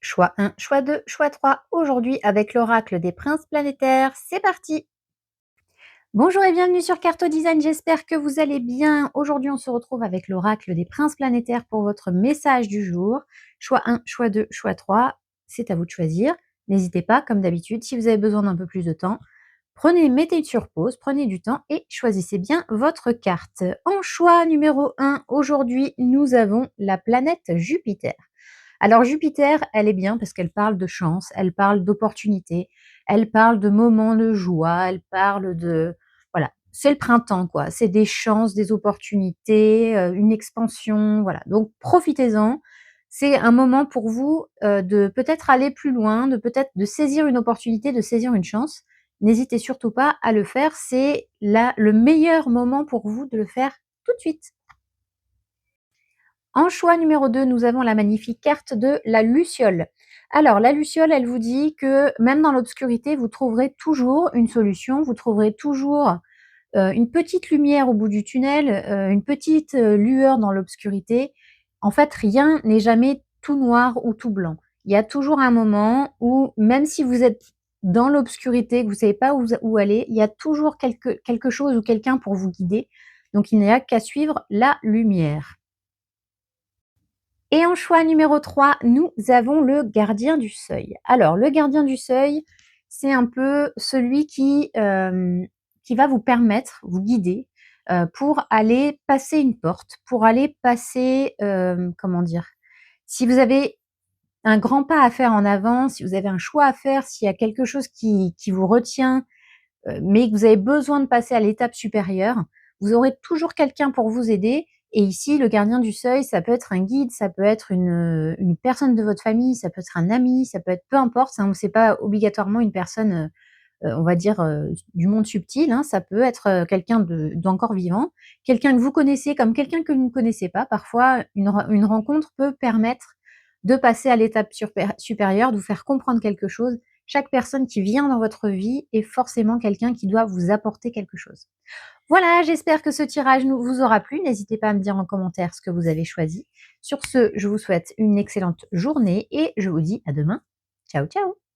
Choix 1, choix 2, choix 3. Aujourd'hui, avec l'oracle des princes planétaires, c'est parti! Bonjour et bienvenue sur Carto Design, j'espère que vous allez bien. Aujourd'hui, on se retrouve avec l'oracle des princes planétaires pour votre message du jour. Choix 1, choix 2, choix 3, c'est à vous de choisir. N'hésitez pas, comme d'habitude, si vous avez besoin d'un peu plus de temps, mettez sur pause, prenez du temps et choisissez bien votre carte. En choix numéro 1, aujourd'hui, nous avons la planète Jupiter. Alors Jupiter, elle est bien parce qu'elle parle de chance, elle parle d'opportunité, elle parle de moments de joie, elle parle de voilà, c'est le printemps quoi, c'est des chances, des opportunités, une expansion, voilà. Donc profitez-en. C'est un moment pour vous, de peut-être aller plus loin, de saisir une opportunité, de saisir une chance. N'hésitez surtout pas à le faire, c'est la le meilleur moment pour vous de le faire tout de suite. En choix numéro 2, nous avons la magnifique carte de la Luciole. Alors la Luciole, elle vous dit que même dans l'obscurité, vous trouverez toujours une solution, vous trouverez toujours, une petite lumière au bout du tunnel, une petite, lueur dans l'obscurité. En fait, rien n'est jamais tout noir ou tout blanc. Il y a toujours un moment où même si vous êtes dans l'obscurité, que vous ne savez pas où aller, il y a toujours quelque chose ou quelqu'un pour vous guider. Donc il n'y a qu'à suivre la lumière. Et en choix numéro 3, nous avons le gardien du seuil. Alors le gardien du seuil, c'est un peu celui qui va vous permettre, vous guider, pour aller passer une porte, pour aller passer, comment dire? Si vous avez un grand pas à faire en avant, si vous avez un choix à faire, s'il y a quelque chose qui vous retient, mais que vous avez besoin de passer à l'étape supérieure, vous aurez toujours quelqu'un pour vous aider. Et ici, le gardien du seuil, ça peut être un guide, ça peut être une personne de votre famille, ça peut être un ami, ça peut être peu importe, hein, c'est pas obligatoirement une personne, on va dire, du monde subtil, hein, ça peut être, quelqu'un d'encore vivant, quelqu'un que vous connaissez comme quelqu'un que vous ne connaissez pas. Parfois, une rencontre peut permettre de passer à l'étape supérieure, de vous faire comprendre quelque chose. Chaque personne qui vient dans votre vie est forcément quelqu'un qui doit vous apporter quelque chose. Voilà, j'espère que ce tirage vous aura plu. N'hésitez pas à me dire en commentaire ce que vous avez choisi. Sur ce, je vous souhaite une excellente journée et je vous dis à demain. Ciao, ciao!